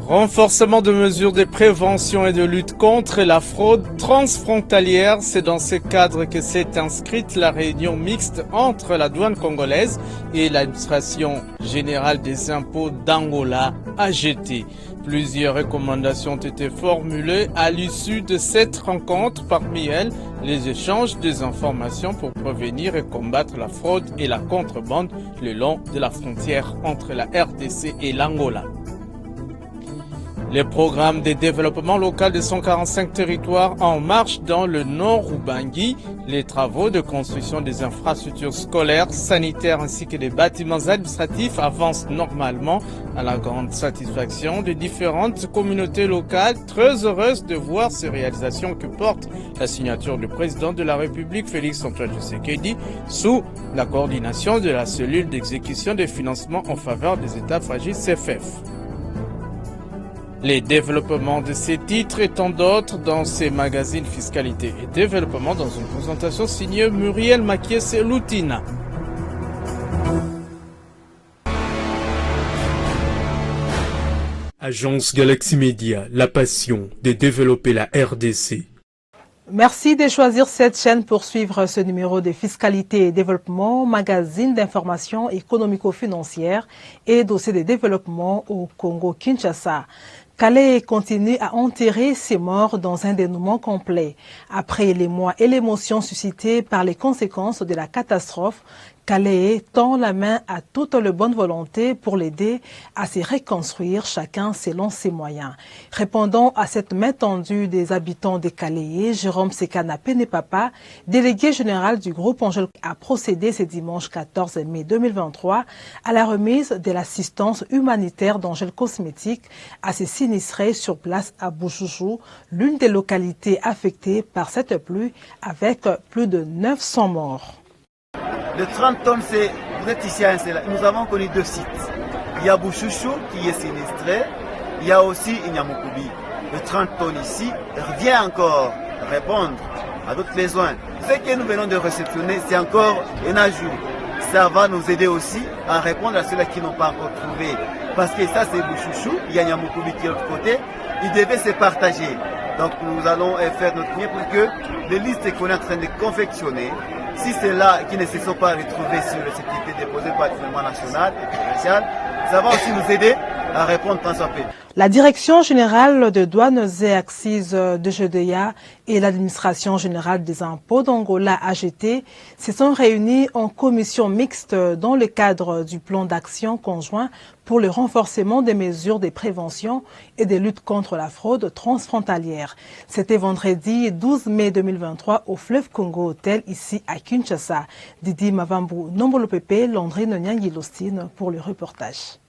Renforcement de mesures de prévention et de lutte contre la fraude transfrontalière, c'est dans ce cadre que s'est inscrite la réunion mixte entre la douane congolaise et l'administration générale des impôts d'Angola, AGT. Plusieurs recommandations ont été formulées à l'issue de cette rencontre, parmi elles les échanges des informations pour prévenir et combattre la fraude et la contrebande le long de la frontière entre la RDC et l'Angola. Les programmes de développement local de 145 territoires en marche dans le nord Ubangi. Les travaux de construction des infrastructures scolaires, sanitaires ainsi que des bâtiments administratifs avancent normalement à la grande satisfaction des différentes communautés locales, très heureuses de voir ces réalisations que porte la signature du président de la République Félix-Antoine Tshisekedi sous la coordination de la cellule d'exécution des financements en faveur des États fragiles CFF. Les développements de ces titres et tant d'autres dans ces magazines Fiscalité et Développement dans une présentation signée Muriel Makiese-Loutina. Agence Galaxy Media, la passion de développer la RDC. Merci de choisir cette chaîne pour suivre ce numéro de Fiscalité et Développement, magazine d'information économico-financière et dossier de développement au Congo-Kinshasa. Calais continue à enterrer ses morts dans un dénouement complet. Après les mois et l'émotion suscitée par les conséquences de la catastrophe, Calais tend la main à toute la bonne volonté pour l'aider à se reconstruire, chacun selon ses moyens. Répondant à cette main tendue des habitants de Calais, Jérôme Sekana Penepapa, délégué général du groupe Angel, a procédé ce dimanche 14 mai 2023 à la remise de l'assistance humanitaire d'Angel Cosmétique à ses sinistrés sur place à Bouchoujou, l'une des localités affectées par cette pluie avec plus de 900 morts. Les 30 tonnes, vous êtes ici à Insela. Nous avons connu deux sites. Il y a Bouchouchou qui est sinistré. Il y a aussi Inyamukubi. Les 30 tonnes ici revient encore répondre à d'autres besoins. Ce que nous venons de réceptionner, c'est encore un ajout. Ça va nous aider aussi à répondre à ceux-là qui n'ont pas encore trouvé. Parce que ça, c'est Bouchouchou. Il y a Inyamukubi qui est de l'autre côté. Ils devaient se partager. Donc nous allons faire notre mieux pour que les listes qu'on est en train de confectionner, si c'est là qui ne se sont pas retrouvés sur le site qui était déposé par le gouvernement national et provincial, ça va aussi nous aider à répondre tant soit peu. La Direction générale de douanes et accises de GDEA et l'administration générale des impôts d'Angola AGT se sont réunis en commission mixte dans le cadre du plan d'action conjoint pour le renforcement des mesures de prévention et de lutte contre la fraude transfrontalière. C'était vendredi 12 mai 2023 au Fleuve Congo Hotel ici à Kinshasa. Didi Mavambu Nombolo Pepe, Landrine Nyangilostine pour le reportage.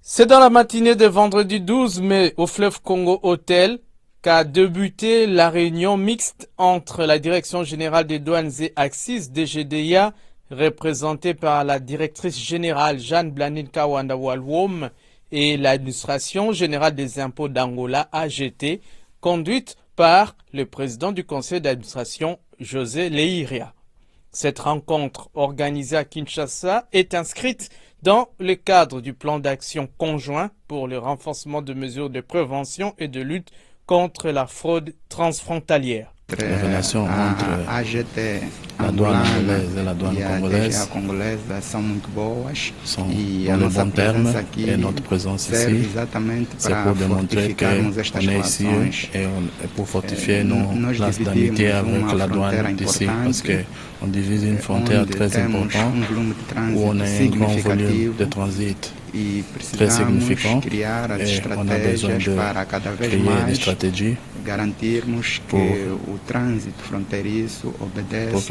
C'est dans la matinée de vendredi 12 mai au Fleuve Congo Hotel qu'a débuté la réunion mixte entre la Direction générale des douanes et accises DGDIA, représentée par la directrice générale Jeanne Blandine Kawanda Walwom, et l'administration générale des impôts d'Angola AGT, conduite par le président du conseil d'administration José Leiria. Cette rencontre organisée à Kinshasa est inscrite dans le cadre du plan d'action conjoint pour le renforcement de mesures de prévention et de lutte contre la fraude transfrontalière. Les relations entre la douane angolaise et la douane congolaise sont dans le bon terme et notre présence ici, c'est pour démontrer qu'on est ici et pour fortifier nos places d'amitié avec la douane d'ici parce qu'on divise une frontière très importante où on a un grand volume de transit très significant et on a besoin de créer des stratégies pour que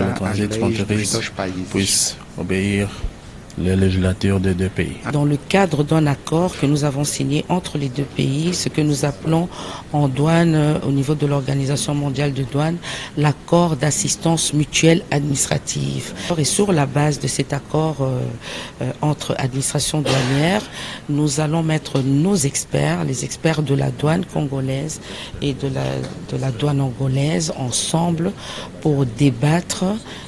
le transit frontière puisse obéir les législatures des deux pays. Dans le cadre d'un accord que nous avons signé entre les deux pays, ce que nous appelons en douane, au niveau de l'Organisation mondiale de douane, l'accord d'assistance mutuelle administrative. Et sur la base de cet accord entre administrations douanières, nous allons mettre nos experts, les experts de la douane congolaise et de la douane angolaise ensemble pour débattre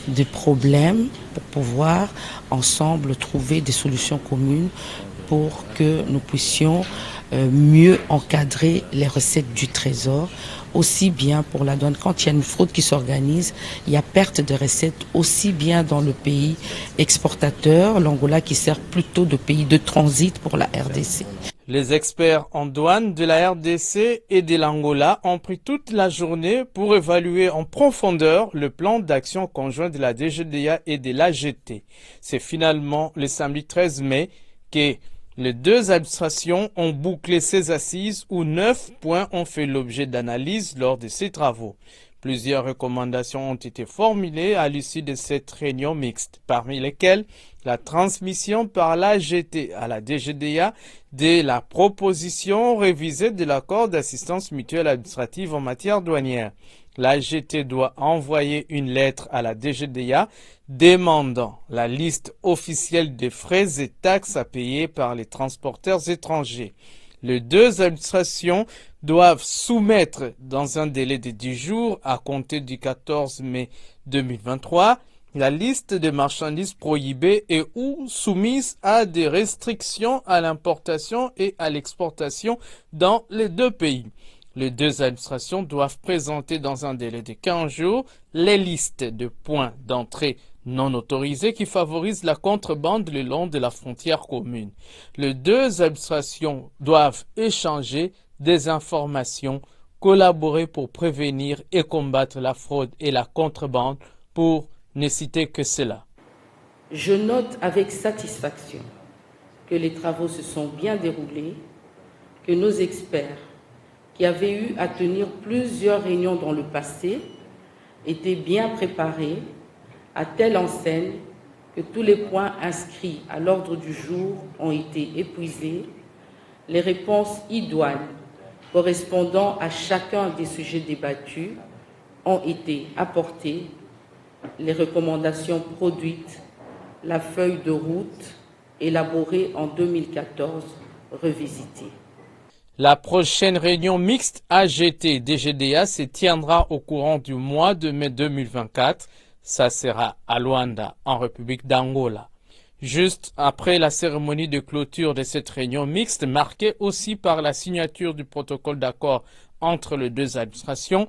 des problèmes, pour pouvoir ensemble trouver des solutions communes pour que nous puissions mieux encadrer les recettes du trésor, aussi bien pour la douane. Quand il y a une fraude qui s'organise, il y a perte de recettes aussi bien dans le pays exportateur, l'Angola qui sert plutôt de pays de transit pour la RDC. Les experts en douane de la RDC et de l'Angola ont pris toute la journée pour évaluer en profondeur le plan d'action conjoint de la DGDA et de l'AGT. C'est finalement le samedi 13 mai que les deux administrations ont bouclé ces assises où 9 points ont fait l'objet d'analyse lors de ces travaux. Plusieurs recommandations ont été formulées à l'issue de cette réunion mixte, parmi lesquelles la transmission par l'AGT à la DGDA de la proposition révisée de l'accord d'assistance mutuelle administrative en matière douanière. L'AGT doit envoyer une lettre à la DGDA demandant la liste officielle des frais et taxes à payer par les transporteurs étrangers. Les deux administrations doivent soumettre dans un délai de 10 jours à compter du 14 mai 2023 la liste des marchandises prohibées et ou soumises à des restrictions à l'importation et à l'exportation dans les deux pays. Les deux administrations doivent présenter dans un délai de 15 jours les listes de points d'entrée non autorisés qui favorisent la contrebande le long de la frontière commune. Les deux administrations doivent échanger des informations, collaborer pour prévenir et combattre la fraude et la contrebande, pour ne citer que cela. Je note avec satisfaction que les travaux se sont bien déroulés, que nos experts, qui avaient eu à tenir plusieurs réunions dans le passé, étaient bien préparés à telle enseigne que tous les points inscrits à l'ordre du jour ont été épuisés, les réponses idoines correspondant à chacun des sujets débattus ont été apportées, les recommandations produites, la feuille de route élaborée en 2014 revisitée. La prochaine réunion mixte AGT-DGDA se tiendra au courant du mois de mai 2024. Ça sera à Luanda, en République d'Angola. Juste après la cérémonie de clôture de cette réunion mixte, marquée aussi par la signature du protocole d'accord entre les deux administrations,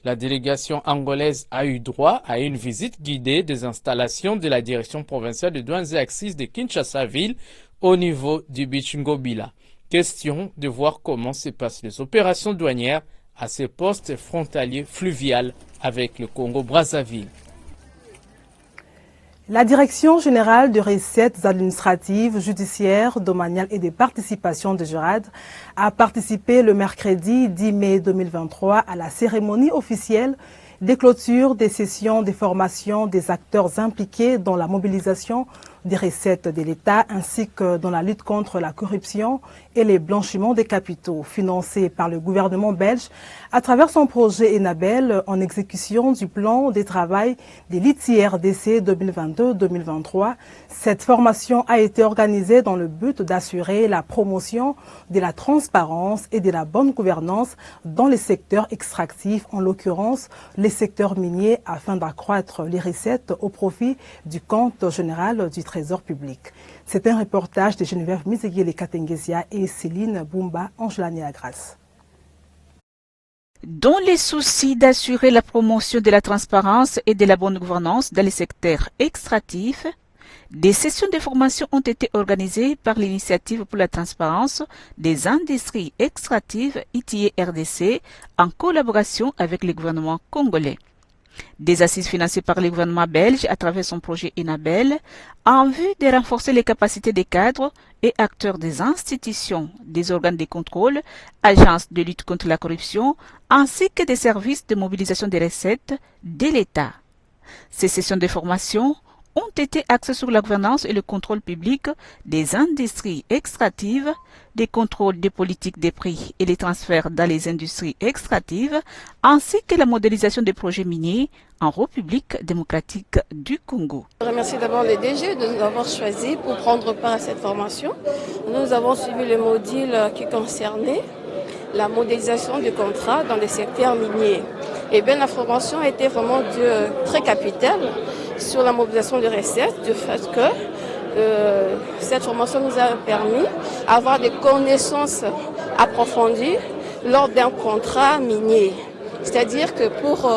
la délégation angolaise a eu droit à une visite guidée des installations de la direction provinciale de douanes et axes de Kinshasa-Ville au niveau du Bichingobila. Question de voir comment se passent les opérations douanières à ces postes frontaliers fluviales avec le Congo-Brazzaville. La Direction générale de recettes administratives, judiciaires, domaniales et des participations de Gérard a participé le mercredi 10 mai 2023 à la cérémonie officielle des clôtures des sessions de formation des acteurs impliqués dans la mobilisation des recettes de l'État ainsi que dans la lutte contre la corruption et les blanchiments des capitaux, financé par le gouvernement belge à travers son projet Enabel en exécution du plan de travail des l'ITI-RDC 2022-2023. Cette formation a été organisée dans le but d'assurer la promotion de la transparence et de la bonne gouvernance dans les secteurs extractifs, en l'occurrence les secteurs miniers, afin d'accroître les recettes au profit du compte général du Trésor public. C'est un reportage de Geneviève Mizegile Katengesia et Céline Bumba Angelani-Agras. Dans les soucis d'assurer la promotion de la transparence et de la bonne gouvernance dans les secteurs extractifs, des sessions de formation ont été organisées par l'Initiative pour la transparence des industries extractives ITI-RDC en collaboration avec le gouvernement congolais. Des assises financées par le gouvernement belge à travers son projet Enabel en vue de renforcer les capacités des cadres et acteurs des institutions, des organes de contrôle, agences de lutte contre la corruption, ainsi que des services de mobilisation des recettes de l'État. Ces sessions de formation ont été axées sur la gouvernance et le contrôle public des industries extractives, des contrôles des politiques des prix et les transferts dans les industries extractives, ainsi que la modélisation des projets miniers en République démocratique du Congo. Je remercie d'abord les DG de nous avoir choisis pour prendre part à cette formation. Nous avons suivi le module qui concernait la modélisation du contrat dans les secteurs miniers. Et bien la formation a été vraiment très capitale sur la mobilisation des recettes, du fait que cette formation nous a permis d'avoir des connaissances approfondie lors d'un contrat minier. C'est-à-dire que pour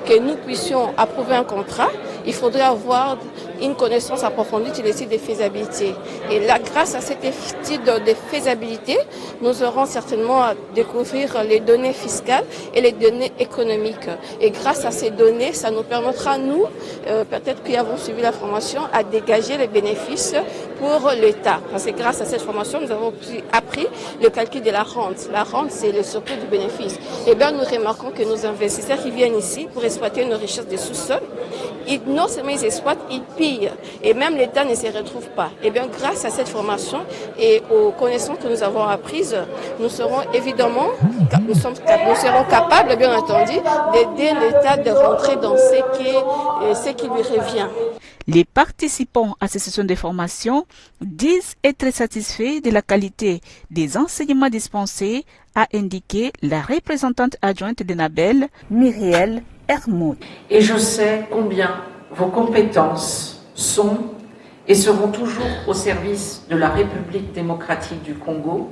que nous puissions approuver un contrat, il faudrait avoir une connaissance approfondie de l'étude de faisabilité. Et là, grâce à cette étude de faisabilité, nous aurons certainement à découvrir les données fiscales et les données économiques. Et grâce à ces données, ça nous permettra, nous, peut-être qui avons suivi la formation, à dégager les bénéfices pour l'État. Parce que grâce à cette formation, nous avons appris le calcul de la rente. La rente, c'est le surplus du bénéfice. Et bien, nous remarquons que nos investisseurs qui viennent ici pour exploiter nos richesses de sous-sol, non seulement ils exploitent, ils pillent. Et même l'État ne se retrouve pas. Et bien, grâce à cette formation et aux connaissances que nous avons apprises, nous serons évidemment, nous serons capables, bien entendu, d'aider l'État de rentrer dans ce qui lui revient. Les participants à ces sessions de formation disent être satisfaits de la qualité des enseignements dispensés, a indiqué la représentante adjointe d'Enabel, Myriel Hermoud. Et je sais combien vos compétences sont et seront toujours au service de la République démocratique du Congo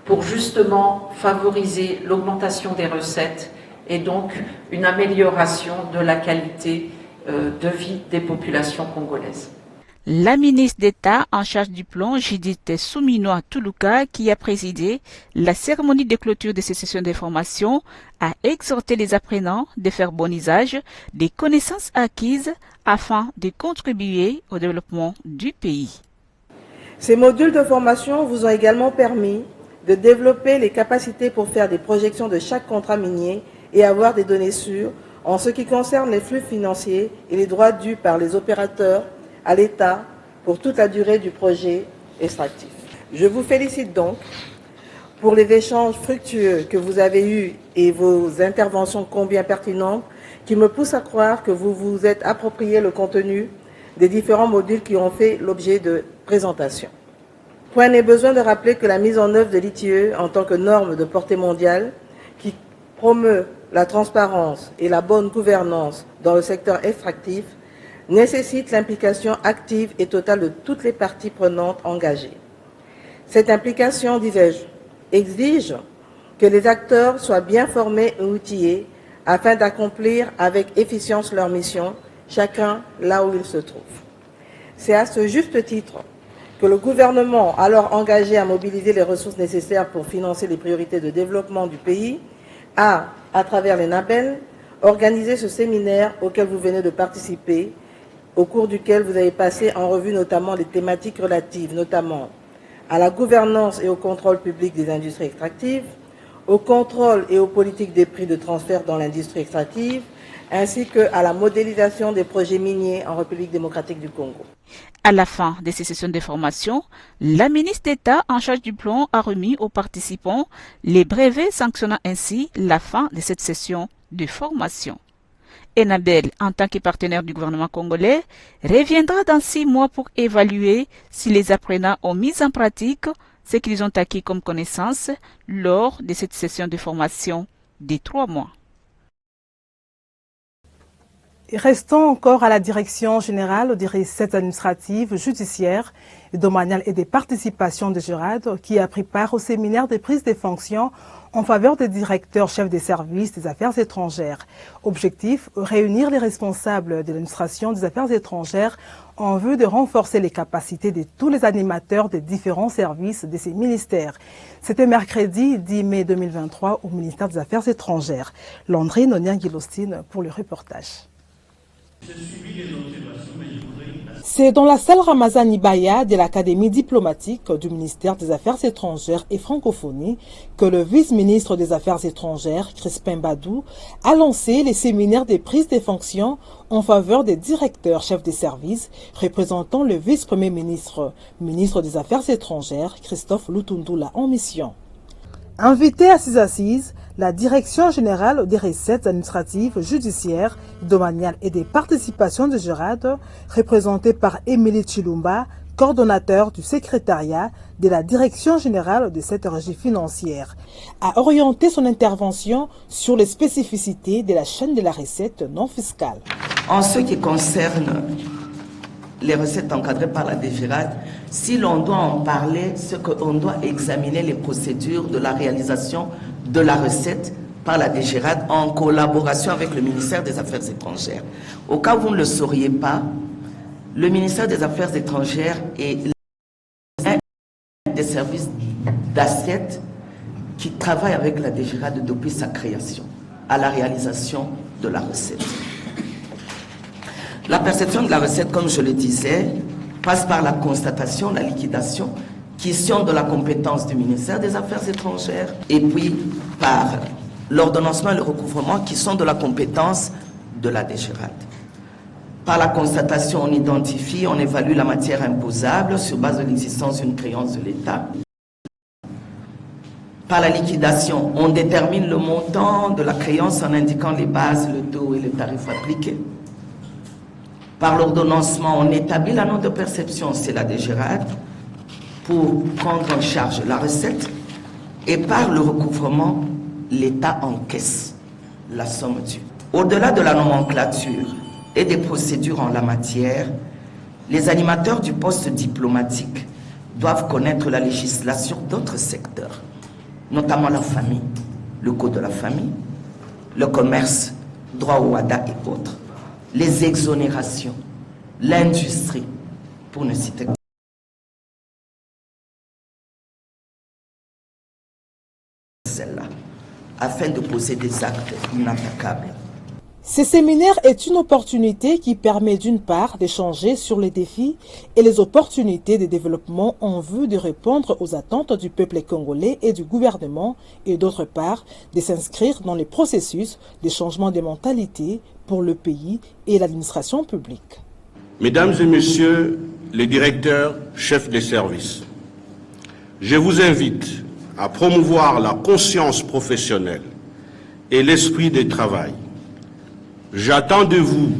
pour justement favoriser l'augmentation des recettes et donc une amélioration de la qualité de vie des populations congolaises. La ministre d'État en charge du plan, Judith Souminoa Toulouka, qui a présidé la cérémonie de clôture de ces sessions de formation, a exhorté les apprenants de faire bon usage des connaissances acquises afin de contribuer au développement du pays. Ces modules de formation vous ont également permis de développer les capacités pour faire des projections de chaque contrat minier et avoir des données sûres en ce qui concerne les flux financiers et les droits dus par les opérateurs à l'État pour toute la durée du projet extractif. Je vous félicite donc pour les échanges fructueux que vous avez eus et vos interventions combien pertinentes qui me poussent à croire que vous vous êtes approprié le contenu des différents modules qui ont fait l'objet de présentations. Point n'est besoin de rappeler que la mise en œuvre de l'ITIE en tant que norme de portée mondiale qui promeut la transparence et la bonne gouvernance dans le secteur extractif nécessite l'implication active et totale de toutes les parties prenantes engagées. Cette implication, disais-je, exige que les acteurs soient bien formés et outillés afin d'accomplir avec efficience leur mission, chacun là où il se trouve. C'est à ce juste titre que le gouvernement, alors engagé à mobiliser les ressources nécessaires pour financer les priorités de développement du pays, a, à travers les NABEL, organisé ce séminaire auquel vous venez de participer, au cours duquel vous avez passé en revue notamment les thématiques relatives, notamment à la gouvernance et au contrôle public des industries extractives, au contrôle et aux politiques des prix de transfert dans l'industrie extractive, ainsi qu'à la modélisation des projets miniers en République démocratique du Congo. À la fin de ces sessions de formation, la ministre d'État en charge du plan a remis aux participants les brevets sanctionnant ainsi la fin de cette session de formation. Enabel, en tant que partenaire du gouvernement congolais, reviendra dans 6 mois pour évaluer si les apprenants ont mis en pratique ce qu'ils ont acquis comme connaissances lors de cette session de formation de 3 mois. Restons encore à la direction générale des recettes administratives, judiciaires, domaniales et des participations de Gérard, qui a pris part au séminaire des prises de fonctions en faveur des directeurs chefs des services des affaires étrangères. Objectif, réunir les responsables de l'administration des affaires étrangères en vue de renforcer les capacités de tous les animateurs des différents services de ces ministères. C'était mercredi 10 mai 2023 au ministère des Affaires étrangères. Landry Nonian-Guilostine pour le reportage. C'est dans la salle Ramazani Baya de l'Académie diplomatique du ministère des Affaires étrangères et francophonie que le vice-ministre des Affaires étrangères, Crispin Badou, a lancé les séminaires des prises de fonctions en faveur des directeurs chefs des services représentant le vice-premier ministre, ministre des Affaires étrangères, Christophe Lutundula en mission. Invité à ces assises, la Direction générale des recettes administratives, judiciaires, domaniales et des participations de Gérard, représentée par Émilie Chilumba, coordonnateur du secrétariat de la Direction générale de cette régie financière, a orienté son intervention sur les spécificités de la chaîne de la recette non fiscale. En ce qui concerne les recettes encadrées par la DGRAD, si l'on doit en parler, c'est qu'on doit examiner les procédures de la réalisation de la recette par la DGRAD en collaboration avec le ministère des Affaires étrangères. Au cas où vous ne le sauriez pas, le ministère des Affaires étrangères est l'un des services d'assiette qui travaille avec la DGRAD depuis sa création à la réalisation de la recette. La perception de la recette, comme je le disais, passe par la constatation, la liquidation, qui sont de la compétence du ministère des Affaires étrangères, et puis par l'ordonnancement et le recouvrement, qui sont de la compétence de la DGRAD. Par la constatation, on identifie, on évalue la matière imposable sur base de l'existence d'une créance de l'État. Par la liquidation, on détermine le montant de la créance en indiquant les bases, le taux et le tarif appliqués. Par l'ordonnancement, on établit la note de perception, c'est la DGRAD, pour prendre en charge la recette. Et par le recouvrement, l'État encaisse la somme due. Au-delà de la nomenclature et des procédures en la matière, les animateurs du poste diplomatique doivent connaître la législation d'autres secteurs, notamment la famille, le code de la famille, le commerce, droit au WADA et autres, les exonérations, l'industrie, pour ne citer que celle-là, afin de poser des actes inattaquables. Ce séminaire est une opportunité qui permet d'une part d'échanger sur les défis et les opportunités de développement en vue de répondre aux attentes du peuple congolais et du gouvernement et d'autre part de s'inscrire dans les processus de changement de mentalité pour le pays et l'administration publique. Mesdames et messieurs les directeurs, chefs des services, je vous invite à promouvoir la conscience professionnelle et l'esprit de travail. J'attends de vous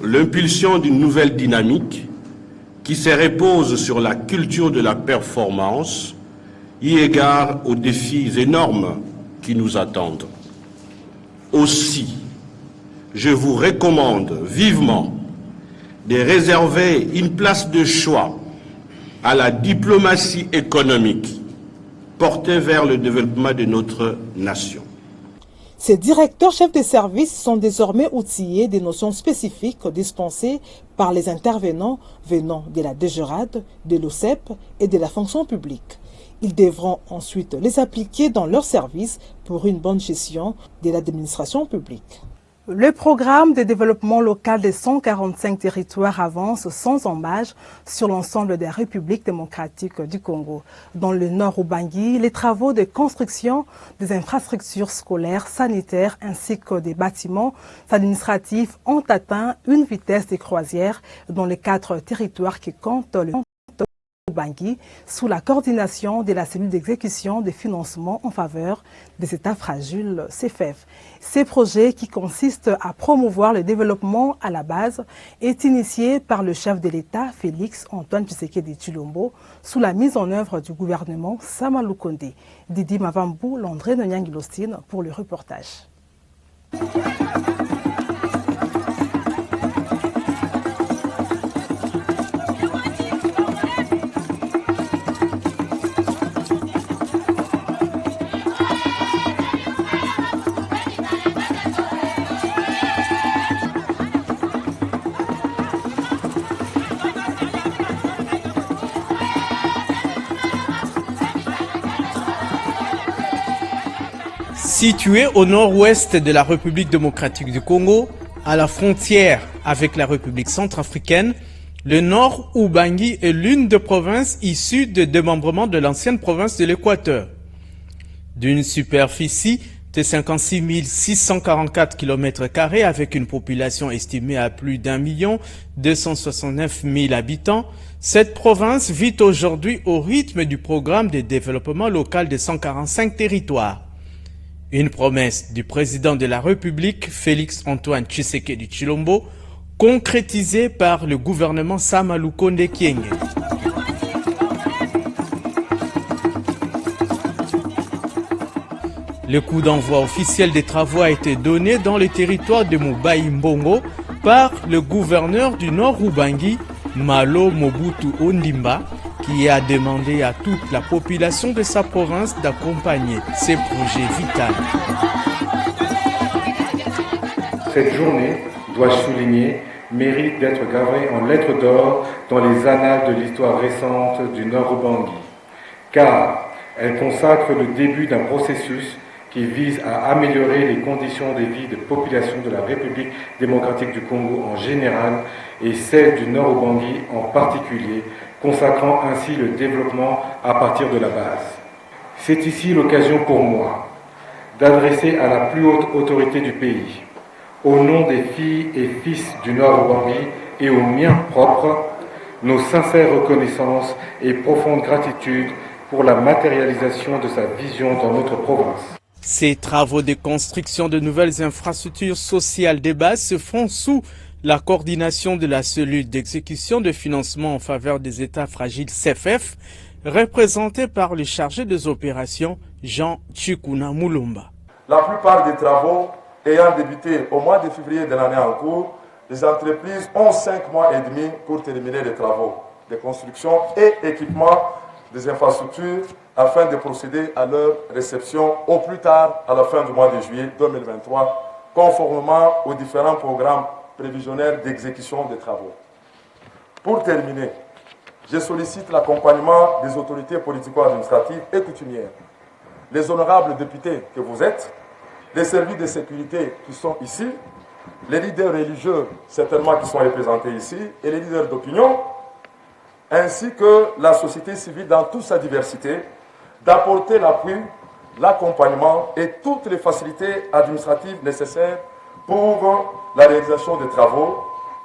l'impulsion d'une nouvelle dynamique qui se repose sur la culture de la performance, eu égard aux défis énormes qui nous attendent. Aussi, je vous recommande vivement de réserver une place de choix à la diplomatie économique portée vers le développement de notre nation. Ces directeurs chefs de service sont désormais outillés des notions spécifiques dispensées par les intervenants venant de la DGRAD, de l'OCEP et de la fonction publique. Ils devront ensuite les appliquer dans leur service pour une bonne gestion de l'administration publique. Le programme de développement local des 145 territoires avance sans embâche sur l'ensemble des républiques démocratiques du Congo. Dans le nord Ubangi, les travaux de construction des infrastructures scolaires, sanitaires ainsi que des bâtiments administratifs ont atteint une vitesse de croisière dans les 4 territoires qui comptent le Ubangi, sous la coordination de la cellule d'exécution des financements en faveur des États fragiles, CFEF. Ces projets, qui consistent à promouvoir le développement à la base, est initié par le chef de l'État, Félix Antoine Tshisekedi Tshilombo, sous la mise en œuvre du gouvernement Sama Lukonde. Didi Mavambou, Landré Nonyangilostine pour le reportage. Situé au nord-ouest de la République démocratique du Congo, à la frontière avec la République centrafricaine, le nord Ubangi est l'une des provinces issues de démembrement de l'ancienne province de l'Équateur. D'une superficie de 56 644 km² avec une population estimée à plus d'1 269 000 habitants, cette province vit aujourd'hui au rythme du programme de développement local de 145 territoires. Une promesse du président de la République, Félix Antoine Tshisekedi Tshilombo, concrétisée par le gouvernement Sama Lukonde Kyenge. Le coup d'envoi officiel des travaux a été donné dans le territoire de Mobaï Mbongo par le gouverneur du Nord Ubangi, Malo Mobutu Ondimba, qui a demandé à toute la population de sa province d'accompagner ces projets vitaux. Cette journée, dois-je souligner, mérite d'être gravée en lettres d'or dans les annales de l'histoire récente du Nord-Ubangi, car elle consacre le début d'un processus qui vise à améliorer les conditions de vie des populations de la République démocratique du Congo en général et celle du Nord-Ubangi en particulier, consacrant ainsi le développement à partir de la base. C'est ici l'occasion pour moi d'adresser à la plus haute autorité du pays, au nom des filles et fils du Nord-Ubangi et au mien propre, nos sincères reconnaissances et profonde gratitude pour la matérialisation de sa vision dans notre province. Ces travaux de construction de nouvelles infrastructures sociales de base se font sous la coordination de la cellule d'exécution de financement en faveur des États fragiles CFF, représentée par le chargé des opérations Jean Chikuna Mulumba. La plupart des travaux ayant débuté au mois de février de l'année en cours, les entreprises ont 5 mois et demi pour terminer les travaux de construction et équipement des infrastructures afin de procéder à leur réception au plus tard à la fin du mois de juillet 2023, conformément aux différents programmes prévisionnels d'exécution des travaux. Pour terminer, je sollicite l'accompagnement des autorités politico-administratives et coutumières, les honorables députés que vous êtes, les services de sécurité qui sont ici, les leaders religieux certainement qui sont représentés ici, et les leaders d'opinion, ainsi que la société civile dans toute sa diversité, d'apporter l'appui, l'accompagnement et toutes les facilités administratives nécessaires pour la réalisation des travaux,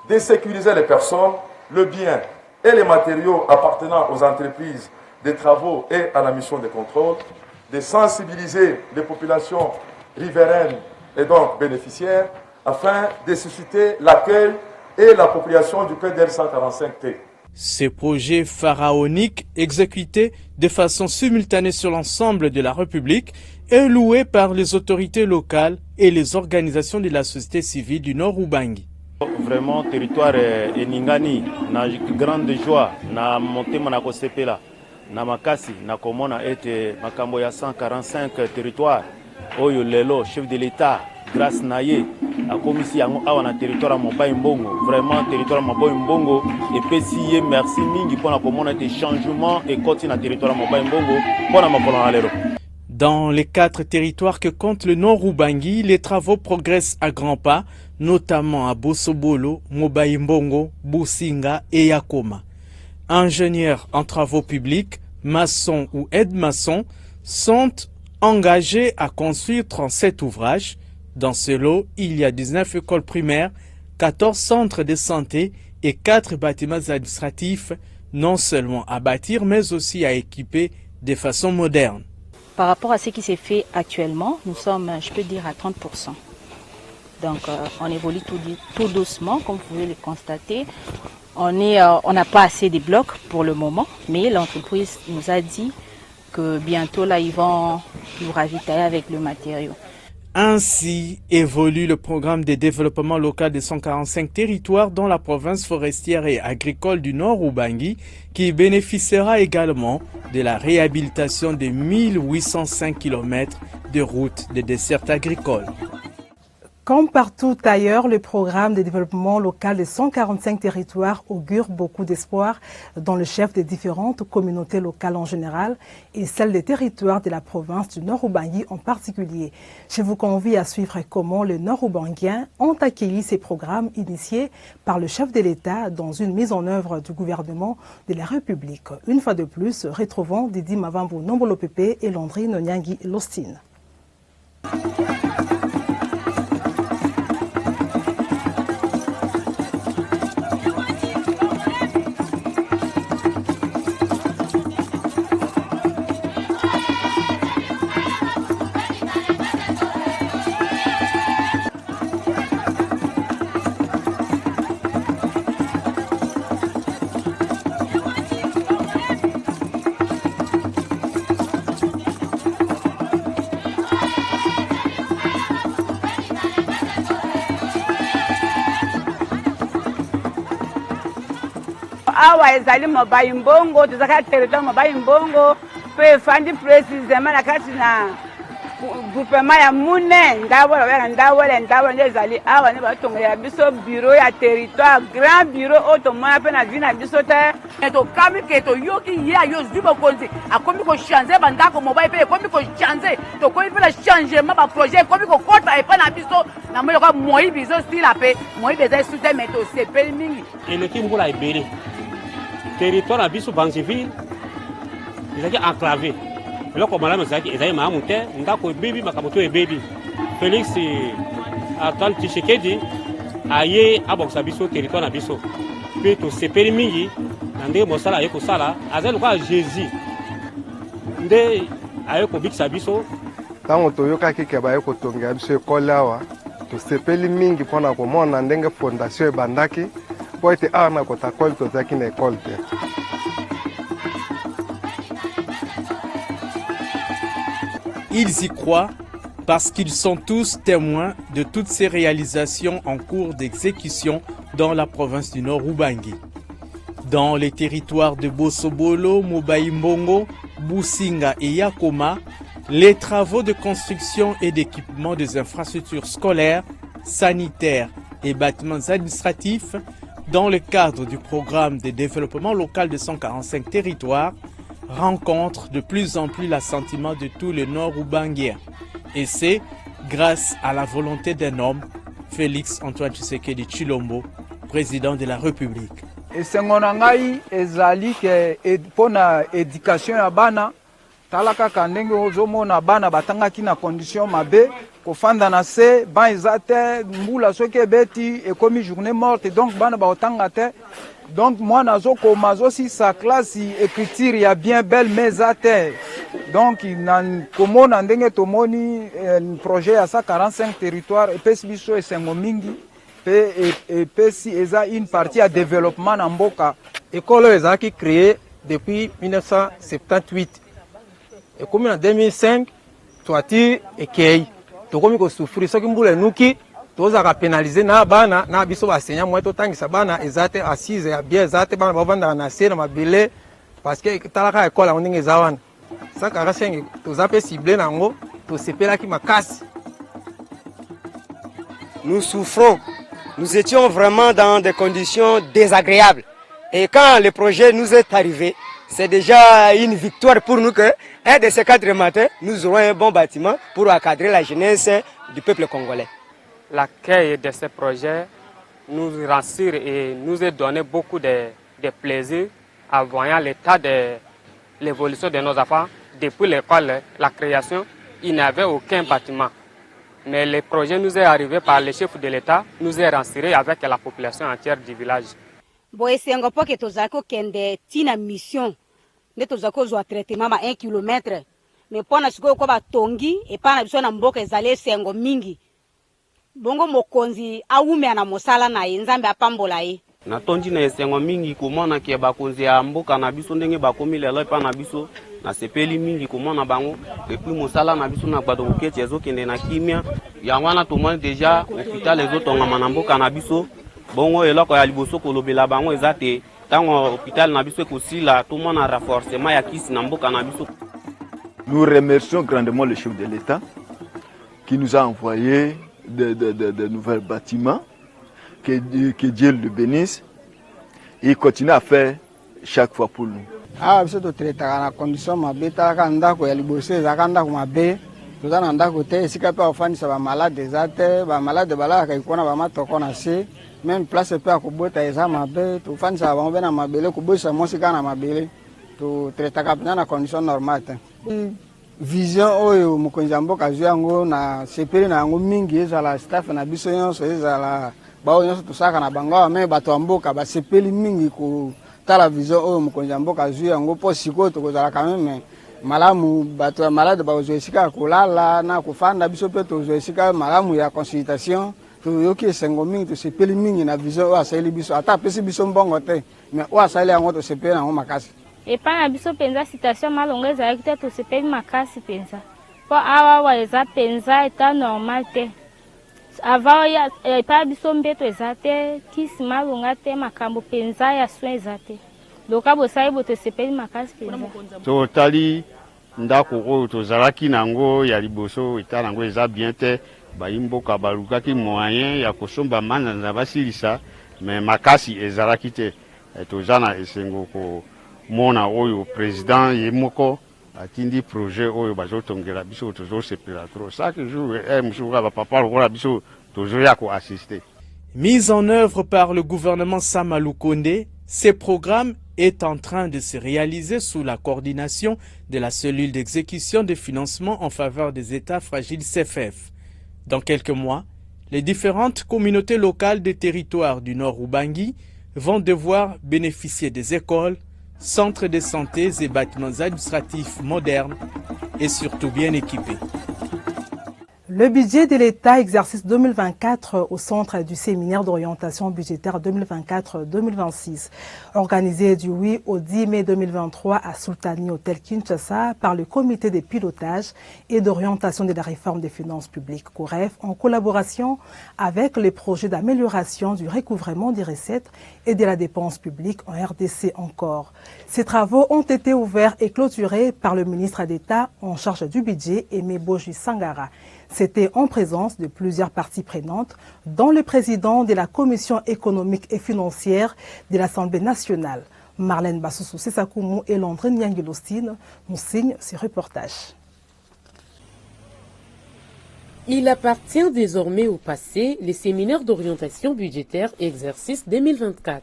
de sécuriser les personnes, le bien et les matériaux appartenant aux entreprises des travaux et à la mission de contrôle, de sensibiliser les populations riveraines et donc bénéficiaires afin de susciter l'accueil et l'appropriation du PDR 145T. Ces projets pharaoniques, exécutés de façon simultanée sur l'ensemble de la République, est loué par les autorités locales et les organisations de la société civile du Nord-Ubangi. Vraiment, territoire Eningani, na grande joie, na motema na kosepela, na makasi, na komona ete makambo ya 145 territoires, oyo lelo, chef de l'État, grâce na ye, a komisi yango awa na territoire Mobai Mbongo, vraiment territoire Mobai Mbongo, et pesi ye merci mingi pona komona ete changement et koti na territoire Mobai Mbongo, pona makolo na lelo. Dans les 4 territoires que compte le Nord-Ubangi, les travaux progressent à grands pas, notamment à Bosobolo, Mobai Mbongo, Businga et Yakoma. Ingénieurs en travaux publics, maçons ou aides-maçons sont engagés à construire 37 ouvrages. Dans ce lot, il y a 19 écoles primaires, 14 centres de santé et 4 bâtiments administratifs, non seulement à bâtir, mais aussi à équiper de façon moderne. Par rapport à ce qui s'est fait actuellement, nous sommes, je peux dire, à 30%. Donc, on évolue tout doucement, comme vous pouvez le constater. On n'a pas assez de blocs pour le moment, mais l'entreprise nous a dit que bientôt, là, ils vont nous ravitailler avec le matériau. Ainsi évolue le programme de développement local de 145 territoires dans la province forestière et agricole du Nord-Ubangi, qui bénéficiera également de la réhabilitation de 1805 km de routes de desserte agricole. Comme partout ailleurs, le programme de développement local de 145 territoires augure beaucoup d'espoir dans le chef des différentes communautés locales en général et celles des territoires de la province du Nord-Ubangi en particulier. Je vous convie à suivre comment les Nord-Ubangiens ont accueilli ces programmes initiés par le chef de l'État dans une mise en œuvre du gouvernement de la République. Une fois de plus, retrouvons Didi Mavambo Nombolo Pepe et Landry Nonyangi Lostine. awa ezali Mobai Mbongo tozaka territoire Mobai Mbongo pe fandi précisément na kati na groupement ya mune ndawole ezali awa ne batongela biso bureau ya territoire grand bureau automona pe na vie na biso te to kami ke to yoki ya yo zibo konzi akomi ko changer bandako Mobai pe akomi ko changer to ko pe la changement ba projet akomi ko kota e pa na biso na mo ko moi biso style pe moi beza soute meto se pe mingi ele kimbola ibere territoire na biso Banzeville ezaki enclavé eloko malamu ezalaki ezali malamu te ndako ebebi makambo to ebebi Félix Antoine Tshisekedi aye abokisa biso territoire na biso mpe tosepeli mingi na ndenge mosala aye kosala azali lokola Jésus nde aye kobikisa biso ntango toyokaki ke baye kotongela biso ekole awa tosepeli mingi mpona komona ndenge fondation ebandaki mpo ete awa na kota kole tozalaki na ekole te. Ils y croient parce qu'ils sont tous témoins de toutes ces réalisations en cours d'exécution dans la province du Nord Ubangi. Dans les territoires de Bosobolo, Mobai Mbongo, Businga et Yakoma, les travaux de construction et d'équipement des infrastructures scolaires, sanitaires et bâtiments administratifs dans le cadre du programme de développement local de 145 territoires rencontrent de plus en plus l'assentiment de tout le Nord Ubangien. Et c'est grâce à la volonté d'un homme, Félix Antoine Tshisekedi Tshilombo, président de la République. Esengo na ngai ezali ke pona éducation ya bana talaka kandenge ozomona bana batangaki na condition mabe kofanda na se ban ezate mbula soki ebeti ekomi journée morte donc bana baotanga te donc mwana azokoma azosisa classe écriture ya bien belle mais ate donc na komona ndenge tomoni projet ya 145 territoire epesi biso esengo mingi et si eza une partie à développement na mboka. École ezaki créée depuis 1978 et comme en 2005 toiture ekei tokomi ko souffrir soki mbula enuki tozaka pénaliser na bana na biso basenya mwa totangisa bana ezate assise ya bien ezate bana bavanda na se na mabele parce que talaka école on ndenge eza wana 145 tozape ciblé nango tosepelaki makasi. Nous souffrons. Nous étions vraiment dans des conditions désagréables. Et quand le projet nous est arrivé, c'est déjà une victoire pour nous que, un de ces 4 matins, nous aurons un bon bâtiment pour encadrer la jeunesse du peuple congolais. L'accueil de ce projet nous rassure et nous a donné beaucoup de plaisir en voyant l'état de l'évolution de nos enfants. Depuis l'école, la création, il n'y avait aucun bâtiment. Mais le projet nous est arrivé par le chef de l'État, nous est rassuré avec la population entière du village. Boye sengo po ke tozako kende tina mission ne tozako zo traitement ba 1 km mais pona siko ko ba tongi e pana biso na mboka ezale sengo mingi bongo mokonzi awume na mosala na nzambe apambola ye na tondi na sengo mingi komona ke bakonzi ya mboka na biso ndenge bakomi lelo pa na biso na sepeli mingi komona bango depuis mosala na biso na gbado koketi ezokende na kimia ya wana tomoni déjà hôpital ezotonga na mboka na biso bongo eloko ya liboso kolobela bango ezate tango hôpital na biso ekosila tomona renforcement ya kisi na mboka na biso. Nous remercions grandement le chef de l'État qui nous a envoyé de nouveaux bâtiments. Que Dieu le bénisse et continue à faire chaque fois pour nous. Ah, biso to traitaka na condition mabe talaka ndako ya liboso ezaka ndako mabe toza na ndako te esika pe ofandisa ba malade ezate ba malade balaka ikona ba matoko na se même place pe akobota eza mabe tofandisa bango be na mabele kobosisa mosika na mabele to traitaka pena na condition normale te. Vision oyo mokonzi ya mboka azwi yango na sepeli na yango mingi ezala staff na biso nyonso ezala bao nyonso tosaka na bango awa me bato ya mboka basepeli mingi kotala vision oyo mokonzi ya mboka azwi yango mpo sikoyo tokozala kameme malamu bato ya malade bakozwa esika ya kolala na kofanda biso mpe tozwa esika malamu ya consultation toyoki esengo mingi tosepeli mingi na vision oyo asaleli biso ata apesi biso mbongo te me oyo asaleli yango tosepeli yango makasi. Epa na biso penza situation malongo ezalaki te tosepeli makasi penza mpo awawa eza penza eta normal te ava epa biso mbeto eza te kisi malonga te makambo penza ya soin eza te. loka bosali botosepeli makasi mpenza. totali ndako oyo tozalaki nango ya liboso eta nango eza bien te bayimboka balukaki moyen ya kosomba manzanza basilisa me makasi ezalaki te toza na esengo komona oyo président ye moko atindi projet oyo bazotongela biso tozosepela tro chaque jour mosuka bapapa lokola biso tozoya koassiste. Mise en œuvre par le gouvernement Sama Lukonde, ces programmes est en train de se réaliser sous la coordination de la cellule d'exécution de financement en faveur des États fragiles CFF. Dans quelques mois, les différentes communautés locales des territoires du Nord Ubangi vont devoir bénéficier des écoles, centres de santé et bâtiments administratifs modernes et surtout bien équipés. Le budget de l'État exercice 2024 au centre du séminaire d'orientation budgétaire 2024-2026, organisé du 8 au 10 mai 2023 à Sultani Hotel Kinshasa par le comité de pilotage et d'orientation de la réforme des finances publiques COREF en collaboration avec les projets d'amélioration du recouvrement des recettes et de la dépense publique en RDC encore. Ces travaux ont été ouverts et clôturés par le ministre d'État en charge du budget, Aimé Boji Sangara. C'était en présence de plusieurs parties prenantes, dont le président de la Commission économique et financière de l'Assemblée nationale. Marlène Bassoussou Sessakoumou et Landry Nyangilostine nous signent ce reportage. Il appartient désormais au passé les séminaires d'orientation budgétaire exercice 2024.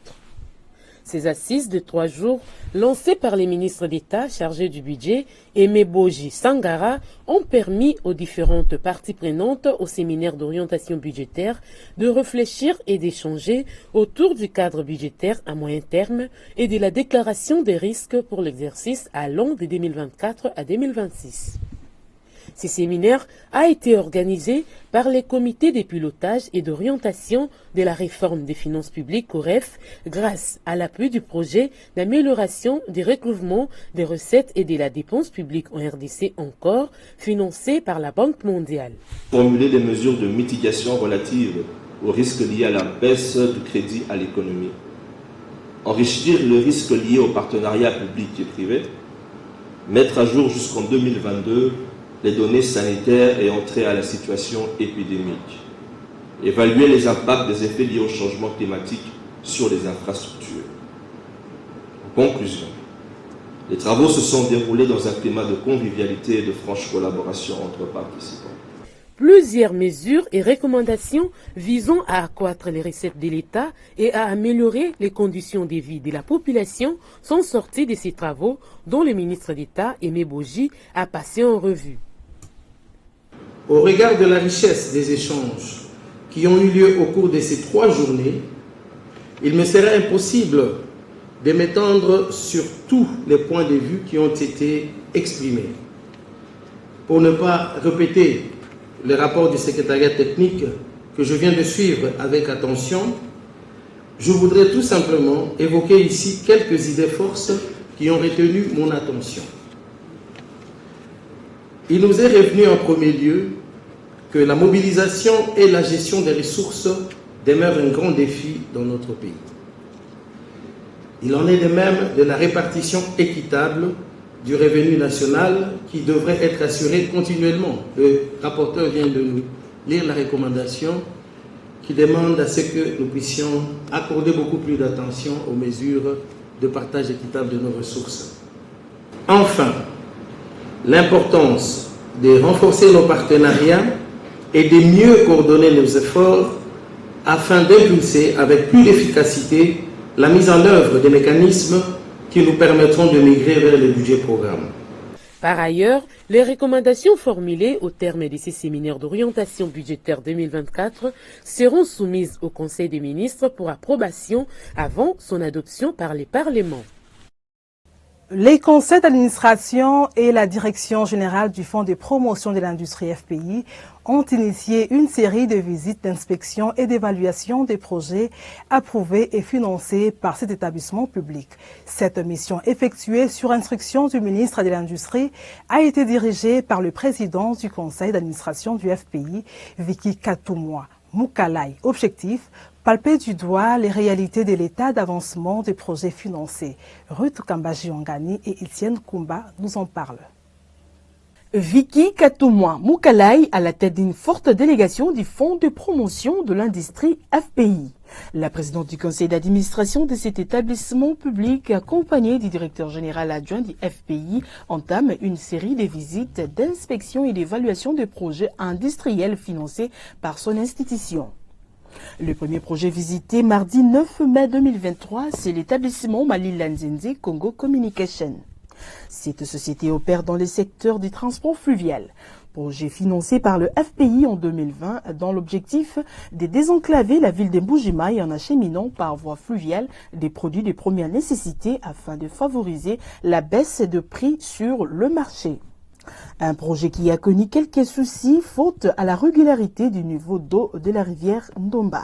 Ces assises de 3 jours, lancées par les ministres d'État chargés du budget, Aimé Boji Sangara, ont permis aux différentes parties prenantes au séminaire d'orientation budgétaire de réfléchir et d'échanger autour du cadre budgétaire à moyen terme et de la déclaration des risques pour l'exercice allant de 2024 à 2026. Ce séminaire a été organisé par les comités de pilotage et d'orientation de la réforme des finances publiques COREF grâce à l'appui du projet d'amélioration du recouvrement des recettes et de la dépense publique en RDC encore, financé par la Banque mondiale. Formuler des mesures de mitigation relatives aux risques liés à la baisse du crédit à l'économie. Enrichir le risque lié au partenariat public et privé. Mettre à jour jusqu'en 2022 les données sanitaires et entrer à la situation épidémique. Évaluer les impacts des effets liés au changement climatique sur les infrastructures. En conclusion, les travaux se sont déroulés dans un climat de convivialité et de franche collaboration entre participants. Plusieurs mesures et recommandations visant à accroître les recettes de l'État et à améliorer les conditions de vie de la population sont sorties de ces travaux dont le ministre d'État, Aimé Boji, a passé en revue. Au regard de la richesse des échanges qui ont eu lieu au cours de ces 3 journées, il me serait impossible de m'étendre sur tous les points de vue qui ont été exprimés. Pour ne pas répéter le rapport du secrétariat technique que je viens de suivre avec attention, je voudrais tout simplement évoquer ici quelques idées forces qui ont retenu mon attention. Il nous est revenu en premier lieu que la mobilisation et la gestion des ressources demeurent un grand défi dans notre pays. Il en est de même de la répartition équitable du revenu national qui devrait être assurée continuellement. Le rapporteur vient de nous lire la recommandation qui demande à ce que nous puissions accorder beaucoup plus d'attention aux mesures de partage équitable de nos ressources. Enfin, l'importance de renforcer nos partenariats et de mieux coordonner nos efforts afin d'impulser avec plus d'efficacité la mise en œuvre des mécanismes qui nous permettront de migrer vers le budget programme. Par ailleurs, les recommandations formulées au terme de ces séminaires d'orientation budgétaire 2024 seront soumises au Conseil des ministres pour approbation avant son adoption par les parlements. Les conseils d'administration et la direction générale du Fonds de promotion de l'industrie FPI ont initié une série de visites d'inspection et d'évaluation des projets approuvés et financés par cet établissement public. Cette mission effectuée sur instruction du ministre de l'Industrie a été dirigée par le président du conseil d'administration du FPI, Vicky Katoumoua. Moukalai. Objectif, palper du doigt les réalités de l'état d'avancement des projets financés. Ruth Kambaji-Wangani et Etienne Kumba nous en parlent. Vicky Katoumwa Moukalai à la tête d'une forte délégation du Fonds de promotion de l'industrie FPI. La présidente du conseil d'administration de cet établissement public, accompagnée du directeur général adjoint du FPI, entame une série de visites, d'inspection et d'évaluation de projets industriels financés par son institution. Le premier projet visité mardi 9 mai 2023, c'est l'établissement Malilanzenze Congo Communication. Cette société opère dans le secteur du transport fluvial. Projet financé par le FPI en 2020 dans l'objectif de désenclaver la ville de Mbujimayi en acheminant par voie fluviale des produits de première nécessité afin de favoriser la baisse de prix sur le marché. Un projet qui a connu quelques soucis faute à la régularité du niveau d'eau de la rivière Ndomba.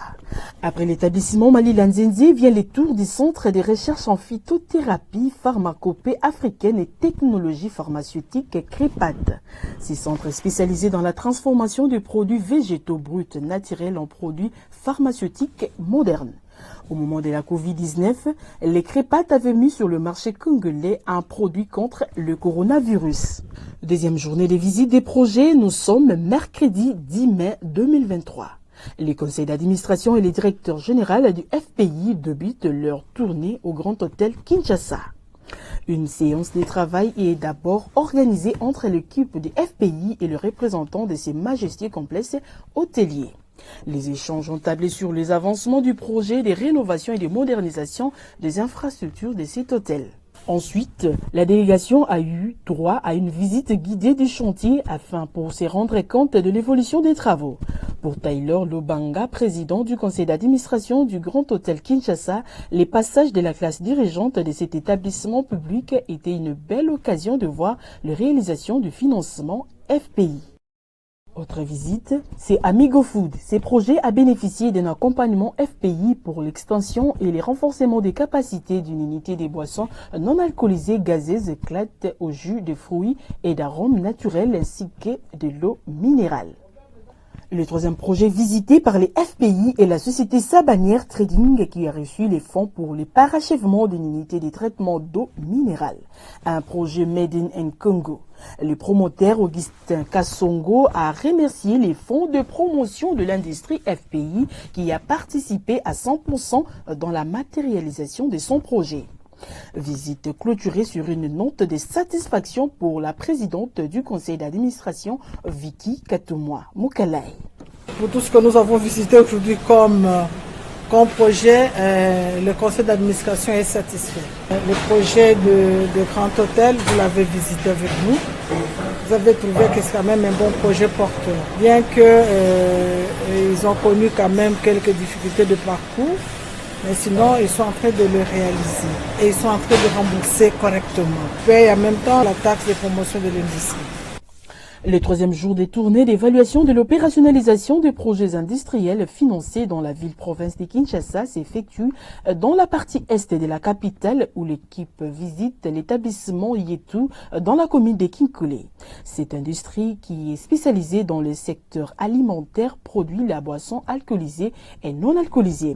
Après l'établissement Malilanzenze vient les tours du centre de recherche en phytothérapie, pharmacopée africaine et technologie pharmaceutique CREPAD. Ces centres spécialisés dans la transformation de produits végétaux bruts naturels en produits pharmaceutiques modernes. Au moment de la Covid-19, les CREPAD avaient mis sur le marché congolais un produit contre le coronavirus. Deuxième journée de visite des projets, nous sommes mercredi 10 mai 2023. Les conseils d'administration et les directeurs généraux du FPI débutent leur tournée au Grand Hôtel Kinshasa. Une séance de travail est d'abord organisée entre l'équipe du FPI et le représentant de ces majestueux complexes hôteliers. Les échanges ont tablé sur les avancements du projet de rénovation et de modernisation des infrastructures de cet hôtel. Ensuite, la délégation a eu droit à une visite guidée des chantiers afin pour se rendre compte de l'évolution des travaux. Pour Taylor Lobanga, président du conseil d'administration du Grand Hôtel Kinshasa, les passages de la classe dirigeante de cet établissement public étaient une belle occasion de voir la réalisation du financement FPI. Autre visite, c'est Amigo Food. Ces projets a bénéficié d'un accompagnement FPI pour l'extension et le renforcement des capacités d'une unité des boissons non alcoolisées gazeuses éclatent au jus de fruits et d'arômes naturels ainsi que de l'eau minérale. Le troisième projet visité par les FPI est la société Sabanière Trading qui a reçu les fonds pour le parachèvement d'une unité de traitement d'eau minérale. Un projet Made in Congo. Le promoteur Augustin Kassongo a remercié les fonds de promotion de l'industrie FPI qui a participé à 100% dans la matérialisation de son projet. Visite clôturée sur une note de satisfaction pour la présidente du conseil d'administration, Vicky Katoumwa Moukalai. Pour tout ce que nous avons visité aujourd'hui comme projet, le conseil d'administration est satisfait. Le projet de Grand Hôtel, vous l'avez visité avec nous. Vous avez trouvé que c'est quand même un bon projet porteur. Bien qu'ils ont connu quand même quelques difficultés de parcours, mais sinon, ils sont en train de le réaliser et ils sont en train de rembourser correctement. Ils payent en même temps la taxe de promotion de l'industrie. Le troisième jour des tournées d'évaluation de l'opérationnalisation des projets industriels financés dans la ville-province de Kinshasa s'effectue dans la partie est de la capitale où l'équipe visite l'établissement Yetu dans la commune de Kinkole. Cette industrie qui est spécialisée dans le secteur alimentaire produit la boisson alcoolisée et non alcoolisée.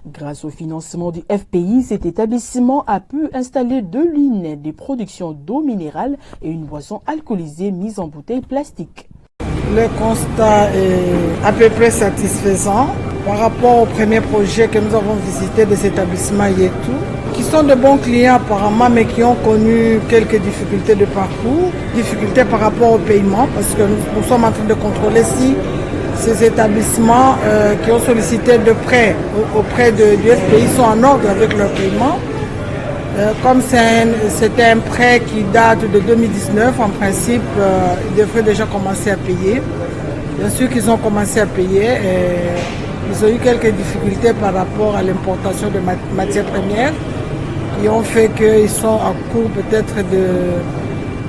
Grâce au financement du FPI, cet établissement a pu installer 2 lignes de production d'eau minérale et une boisson alcoolisée mise en bouteille plastique. Le constat est à peu près satisfaisant par rapport au premier projet que nous avons visité de cet établissement Yetu, qui sont de bons clients apparemment, mais qui ont connu quelques difficultés de parcours, difficultés par rapport au paiement, parce que nous sommes en train de contrôler si ces établissements qui ont sollicité de prêts auprès du FPI sont en ordre avec leur paiement. Comme c'était un prêt qui date de 2019, en principe, ils devraient déjà commencer à payer. Bien sûr qu'ils ont commencé à payer. Ils ont eu quelques difficultés par rapport à l'importation de matières premières qui ont fait qu'ils sont en cours peut-être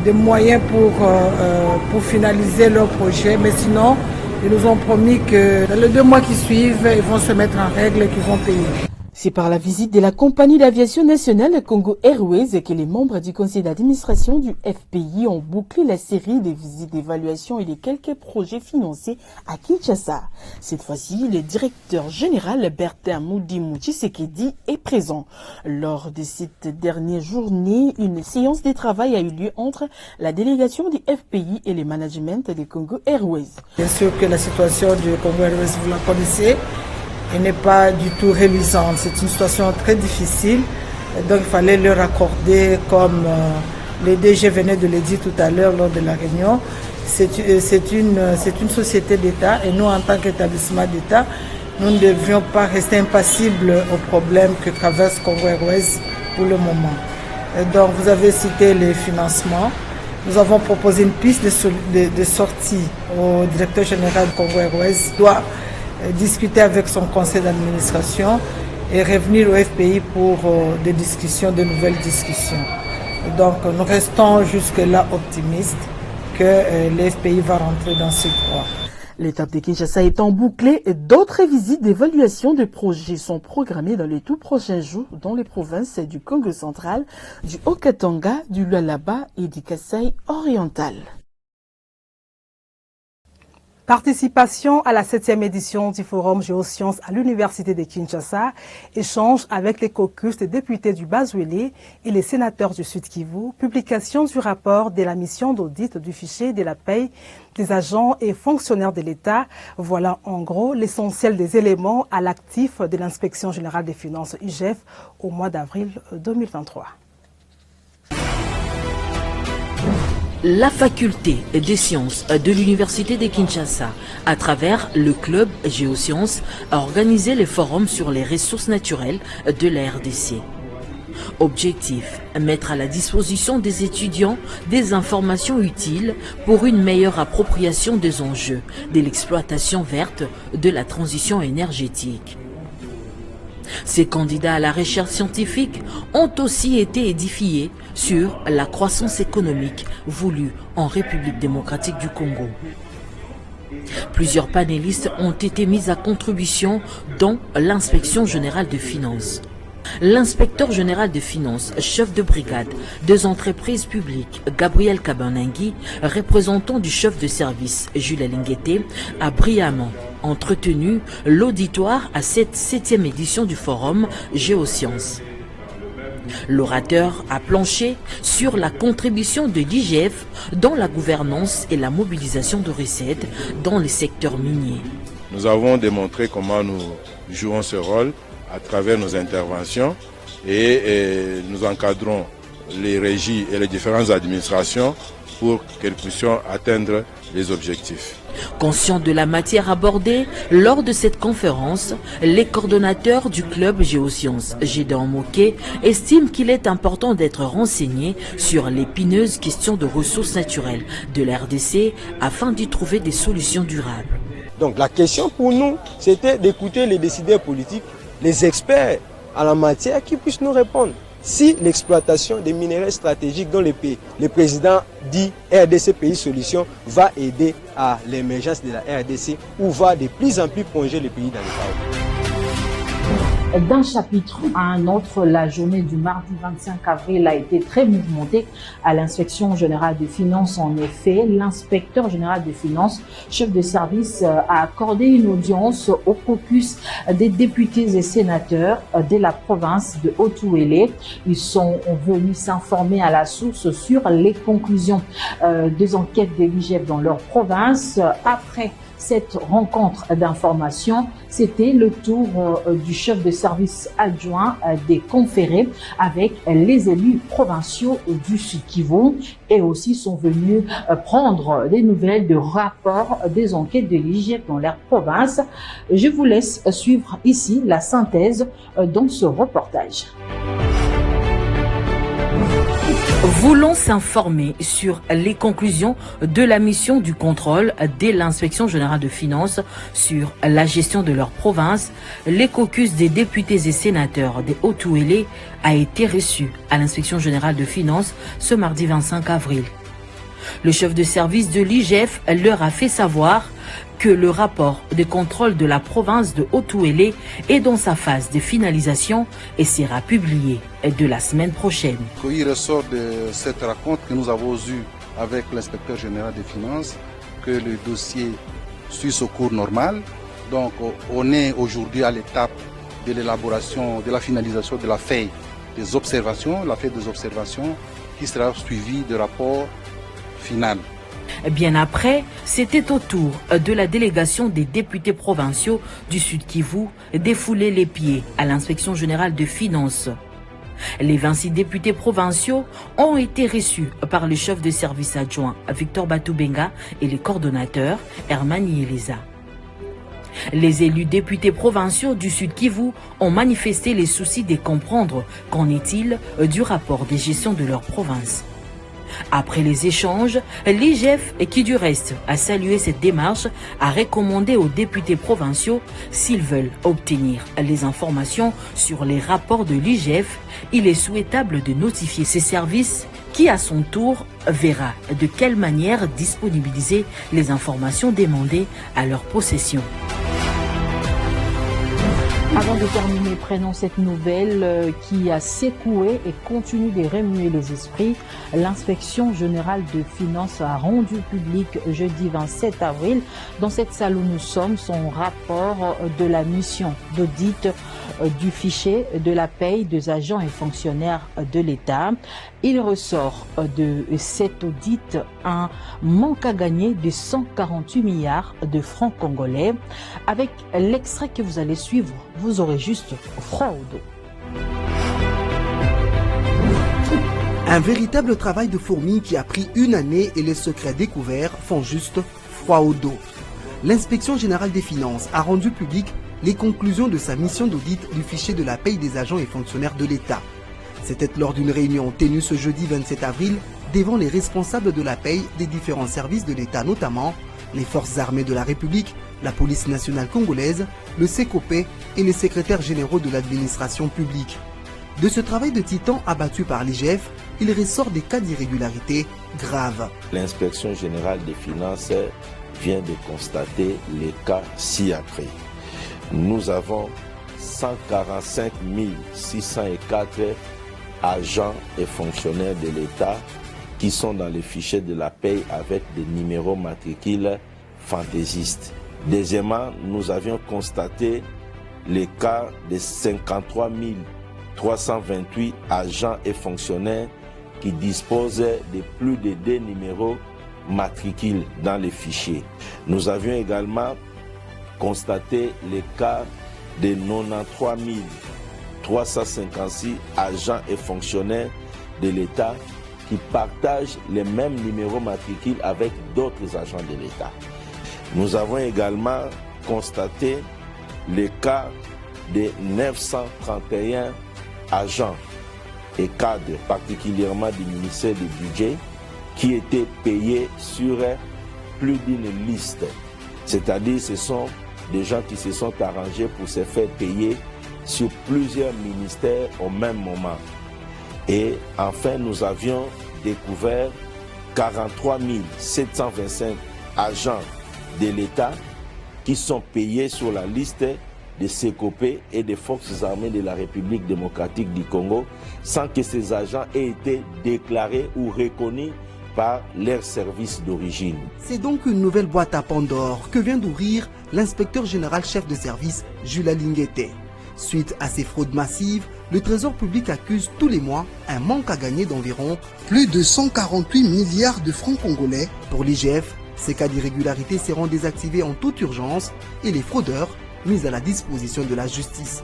de moyens pour finaliser leur projet. Mais sinon, ils nous ont promis que dans les 2 mois qui suivent, ils vont se mettre en règle et qu'ils vont payer. C'est par la visite de la compagnie d'aviation nationale Congo Airways que les membres du conseil d'administration du FPI ont bouclé la série des visites d'évaluation et de quelques projets financés à Kinshasa. Cette fois-ci, le directeur général Bertin Moudimou Tshisekedi est présent. Lors de cette dernière journée, une séance de travail a eu lieu entre la délégation du FPI et le management de Congo Airways. Bien sûr que la situation du Congo Airways, vous la connaissez, elle n'est pas du tout reluisante. C'est une situation très difficile. Donc il fallait leur accorder, comme le DG venait de le dire tout à l'heure lors de la réunion, c'est une société d'État et nous, en tant qu'établissement d'État, nous ne devions pas rester impassibles aux problèmes que traverse Congo Airways pour le moment. Et donc vous avez cité les financements. Nous avons proposé une piste de sortie au directeur général de Congo Airways. Doit discuter avec son conseil d'administration et revenir au FPI pour des discussions, de nouvelles discussions. Donc nous restons jusque-là optimistes que le FPI va rentrer dans ce droit. L'étape de Kinshasa étant bouclée, d'autres visites d'évaluation de projets sont programmées dans les tout prochains jours dans les provinces du Congo central, du Haut-Katanga, du Lualaba et du Kasaï oriental. Participation à la 7e édition du Forum Géosciences à l'Université de Kinshasa, échange avec les caucus des députés du Bas-Ouélé et les sénateurs du Sud-Kivu, publication du rapport de la mission d'audit du fichier de la paie des agents et fonctionnaires de l'État. Voilà en gros l'essentiel des éléments à l'actif de l'Inspection générale des finances IGF au mois d'avril 2023. La faculté des sciences de l'Université de Kinshasa, à travers le club Géosciences, a organisé le forum sur les ressources naturelles de la RDC. Objectif, mettre à la disposition des étudiants des informations utiles pour une meilleure appropriation des enjeux de l'exploitation verte de la transition énergétique. Ces candidats à la recherche scientifique ont aussi été édifiés sur la croissance économique voulue en République démocratique du Congo. Plusieurs panélistes ont été mis à contribution, dont l'inspection générale des finances. L'inspecteur général des finances, chef de brigade des entreprises publiques, Gabriel Kabanangui, représentant du chef de service, Jules Lingueté, a brillamment entretenu l'auditoire à cette 7e édition du forum Géosciences. L'orateur a planché sur la contribution de l'IGF dans la gouvernance et la mobilisation de recettes dans les secteurs miniers. Nous avons démontré comment nous jouons ce rôle à travers nos interventions et nous encadrons les régies et les différentes administrations pour qu'elles puissent atteindre les objectifs. Conscient de la matière abordée lors de cette conférence, les coordonnateurs du club Géosciences, Gédéon Moké, estiment qu'il est important d'être renseigné sur l'épineuses question de ressources naturelles de la RDC afin d'y trouver des solutions durables. Donc la question pour nous, c'était d'écouter les décideurs politiques, les experts en la matière qui puissent nous répondre. Si l'exploitation des minéraux stratégiques dans les pays, le président dit RDC Pays Solution va aider à l'émergence de la RDC ou va de plus en plus plonger les pays dans le chaos. D'un chapitre à un autre, la journée du mardi 25 avril a été très mouvementée à l'inspection générale des finances. En effet, l'inspecteur général des finances, chef de service, a accordé une audience au caucus des députés et sénateurs de la province de Haut-Ouélé. Ils sont venus s'informer à la source sur les conclusions des enquêtes de l'IGF dans leur province. Après cette rencontre d'information, c'était le tour du chef de service adjoint des conférés avec les élus provinciaux du Sud-Kivu et aussi sont venus prendre des nouvelles de rapports des enquêtes de l'IGF dans leur province. Je vous laisse suivre ici la synthèse dans ce reportage. Voulons s'informer sur les conclusions de la mission du contrôle de l'inspection générale de finances sur la gestion de leur province. Les caucus des députés et sénateurs des Haut-Ouélé a été reçu à l'inspection générale de finances ce mardi 25 avril. Le chef de service de l'IGF leur a fait savoir que le rapport de contrôle de la province de Haut-Ouélé est dans sa phase de finalisation et sera publié de la semaine prochaine. Il ressort de cette rencontre que nous avons eue avec l'inspecteur général des finances que le dossier suit ce cours normal. Donc on est aujourd'hui à l'étape de l'élaboration, de la finalisation de la feuille des observations, qui sera suivie de rapport final. Bien après, c'était au tour de la délégation des députés provinciaux du Sud Kivu défouler les pieds à l'inspection générale de finances. Les 26 députés provinciaux ont été reçus par le chef de service adjoint Victor Batoubenga et les coordonnateurs Herman Yeleza. Les élus députés provinciaux du Sud Kivu ont manifesté les soucis de comprendre qu'en est-il du rapport de gestion de leur province. Après les échanges, l'IGF, qui du reste a salué cette démarche, a recommandé aux députés provinciaux, s'ils veulent obtenir les informations sur les rapports de l'IGF, il est souhaitable de notifier ces services qui, à son tour, verra de quelle manière disponibiliser les informations demandées à leur possession. Avant de terminer, prenons cette nouvelle qui a secoué et continue de remuer les esprits. L'inspection générale de finances a rendu public jeudi 27 avril, dans cette salle où nous sommes, son rapport de la mission d'audit du fichier de la paye des agents et fonctionnaires de l'État. Il ressort de cet audit un manque à gagner de 148 milliards de francs congolais. Avec l'extrait que vous allez suivre, vous aurez juste froid au dos. Un véritable travail de fourmi qui a pris une année et les secrets découverts font juste froid au dos. L'inspection générale des finances a rendu public les conclusions de sa mission d'audit du fichier de la paye des agents et fonctionnaires de l'État. C'était lors d'une réunion tenue ce jeudi 27 avril devant les responsables de la paye des différents services de l'État, notamment les forces armées de la République, la police nationale congolaise, le CECOPE et les secrétaires généraux de l'administration publique. De ce travail de titan abattu par l'IGF, il ressort des cas d'irrégularité graves. L'inspection générale des finances vient de constater les cas ci-après. Nous avons 145 604 agents et fonctionnaires de l'État qui sont dans les fichiers de la paye avec des numéros matricules fantaisistes. Deuxièmement, nous avions constaté les cas de 53 328 agents et fonctionnaires qui disposent de plus de 2 numéros matricules dans les fichiers. Nous avions également constaté les cas de 93 356 agents et fonctionnaires de l'État qui partagent les mêmes numéros matricules avec d'autres agents de l'État. Nous avons également constaté les cas de 931 agents et cadres, particulièrement du ministère du Budget, qui étaient payés sur plus d'une liste. C'est-à-dire ce sont des gens qui se sont arrangés pour se faire payer sur plusieurs ministères au même moment. Et enfin, nous avions découvert 43 725 agents de l'État qui sont payés sur la liste des CECOPE et des forces armées de la République démocratique du Congo sans que ces agents aient été déclarés ou reconnus par leur service d'origine. C'est donc une nouvelle boîte à Pandore que vient d'ouvrir l'inspecteur général chef de service Jules Linguete. Suite à ces fraudes massives, le Trésor public accuse tous les mois un manque à gagner d'environ plus de 148 milliards de francs congolais. Pour l'IGF, ces cas d'irrégularité seront désactivés en toute urgence et les fraudeurs mis à la disposition de la justice.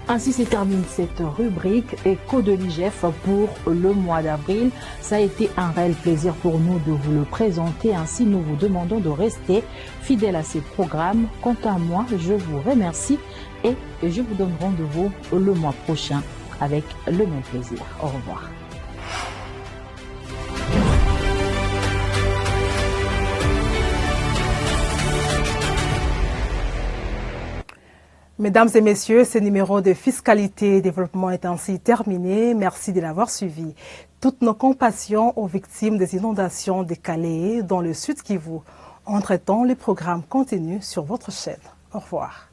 Ainsi se termine cette rubrique Écho de l'IGF pour le mois d'avril. Ça a été un réel plaisir pour nous de vous le présenter. Ainsi, nous vous demandons de rester fidèles à ces programmes. Quant à moi, je vous remercie et je vous donne rendez-vous le mois prochain avec le même plaisir. Au revoir. Mesdames et messieurs, ce numéro de fiscalité et développement est ainsi terminé. Merci de l'avoir suivi. Toutes nos compassions aux victimes des inondations de Calais dans le Sud Kivu. Entre-temps, les programmes continuent sur votre chaîne. Au revoir.